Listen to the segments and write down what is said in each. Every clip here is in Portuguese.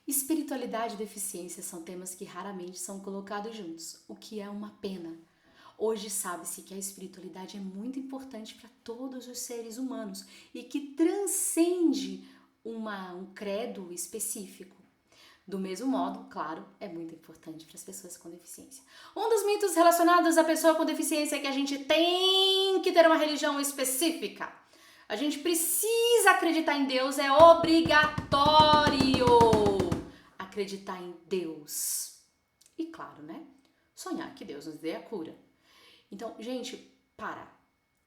Espiritualidade e deficiência são temas que raramente são colocados juntos, o que é uma pena. Hoje sabe-se que a espiritualidade é muito importante para todos os seres humanos e que transcende um credo específico. Do mesmo modo, claro, é muito importante para as pessoas com deficiência. Um dos mitos relacionados à pessoa com deficiência é que a gente tem que ter uma religião específica. A gente precisa acreditar em Deus, é obrigatório acreditar em Deus. E claro, né? Sonhar que Deus nos dê a cura. Então, gente, para.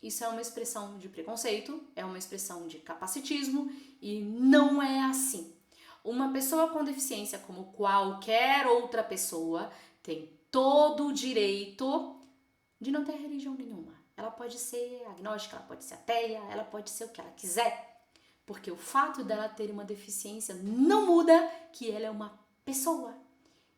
Isso é uma expressão de preconceito, é uma expressão de capacitismo e não é assim. Uma pessoa com deficiência, como qualquer outra pessoa, tem todo o direito de não ter religião nenhuma. Ela pode ser agnóstica, ela pode ser ateia, ela pode ser o que ela quiser. Porque o fato dela ter uma deficiência não muda que ela é uma pessoa.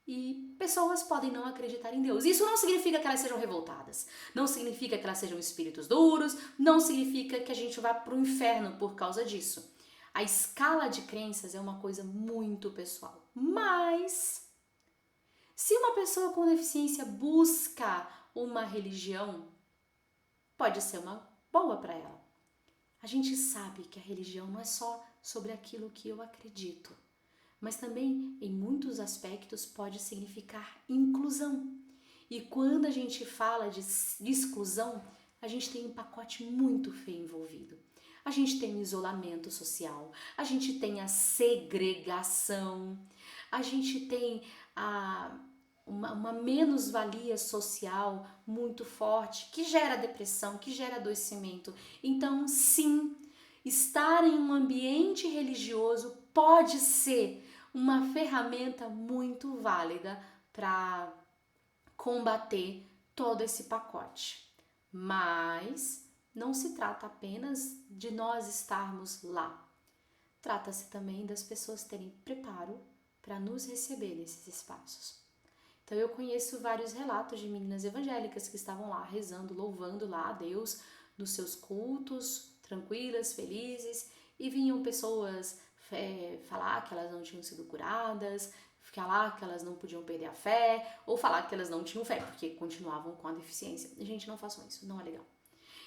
E pessoas podem não acreditar em Deus. Isso não significa que elas sejam revoltadas. Não significa que elas sejam espíritos duros. Não significa que a gente vá para o inferno por causa disso. A escala de crenças é uma coisa muito pessoal. Mas, se uma pessoa com deficiência busca uma religião, pode ser uma boa para ela. A gente sabe que a religião não é só sobre aquilo que eu acredito, mas também, em muitos aspectos, pode significar inclusão. E quando a gente fala de exclusão, a gente tem um pacote muito feio envolvido. A gente tem o isolamento social, a gente tem a segregação, a gente tem uma menos-valia social muito forte que gera depressão, que gera adoecimento. Então, sim, estar em um ambiente religioso pode ser uma ferramenta muito válida para combater todo esse pacote. Mas não se trata apenas de nós estarmos lá. Trata-se também das pessoas terem preparo para nos receber nesses espaços. Então eu conheço vários relatos de meninas evangélicas que estavam lá rezando, louvando lá a Deus nos seus cultos, tranquilas, felizes, e vinham pessoas falar que elas não tinham sido curadas, falar que elas não podiam perder a fé, ou falar que elas não tinham fé, porque continuavam com a deficiência. Gente, não façam isso, não é legal.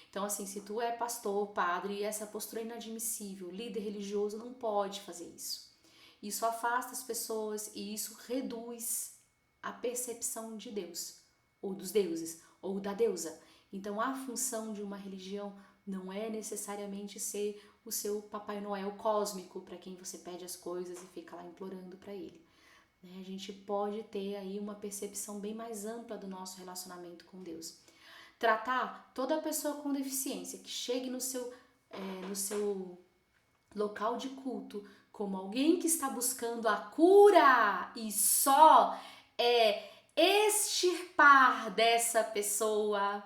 Então, assim, se tu é pastor, padre, e essa postura é inadmissível, líder religioso não pode fazer isso. Isso afasta as pessoas e isso reduz a percepção de Deus, ou dos deuses, ou da deusa. Então, a função de uma religião não é necessariamente ser o seu Papai Noel cósmico, para quem você pede as coisas e fica lá implorando para ele. A gente pode ter aí uma percepção bem mais ampla do nosso relacionamento com Deus. Tratar toda pessoa com deficiência que chegue no seu local de culto como alguém que está buscando a cura e só extirpar dessa pessoa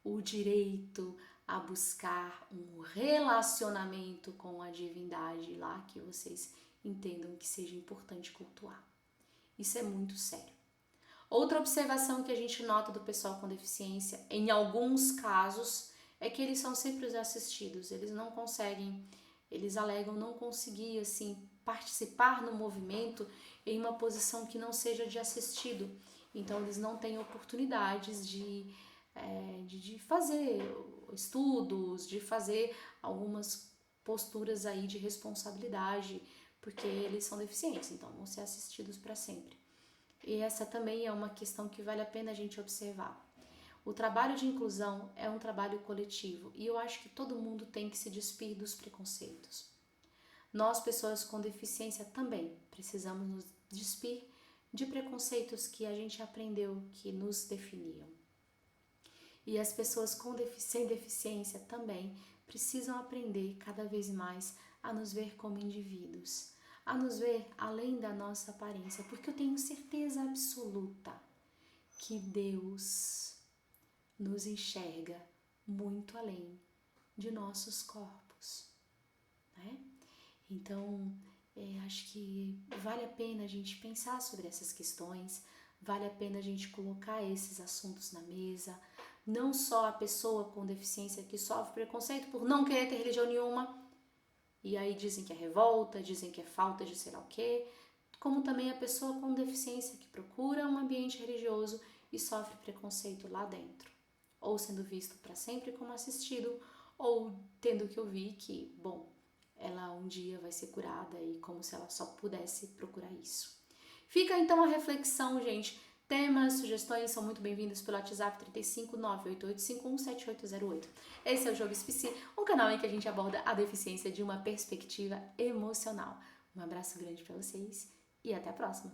o direito a buscar um relacionamento com a divindade lá que vocês entendam que seja importante cultuar. Isso é muito sério. Outra observação que a gente nota do pessoal com deficiência, em alguns casos, é que eles são sempre os assistidos, eles não conseguem, eles alegam não conseguir, assim, participar no movimento em uma posição que não seja de assistido. Então, eles não têm oportunidades de fazer estudos, de fazer algumas posturas aí de responsabilidade, porque eles são deficientes, então vão ser assistidos para sempre. E essa também é uma questão que vale a pena a gente observar. O trabalho de inclusão é um trabalho coletivo e eu acho que todo mundo tem que se despir dos preconceitos. Nós, pessoas com deficiência, também precisamos nos despir de preconceitos que a gente aprendeu que nos definiam. E as pessoas sem deficiência também precisam aprender cada vez mais a nos ver como indivíduos, a nos ver além da nossa aparência, porque eu tenho certeza absoluta que Deus nos enxerga muito além de nossos corpos, né? Então, acho que vale a pena a gente pensar sobre essas questões, vale a pena a gente colocar esses assuntos na mesa, não só a pessoa com deficiência que sofre preconceito por não querer ter religião nenhuma, e aí dizem que é revolta, dizem que é falta de sei lá o quê. como também a pessoa com deficiência que procura um ambiente religioso e sofre preconceito lá dentro, ou sendo visto para sempre como assistido, ou tendo que ouvir que, bom, ela um dia vai ser curada e como se ela só pudesse procurar isso. Fica então a reflexão, gente. Temas, sugestões são muito bem-vindos pelo WhatsApp 35 988517808. Esse é o Jogo SPC, um canal em que a gente aborda a deficiência de uma perspectiva emocional. Um abraço grande para vocês e até a próxima!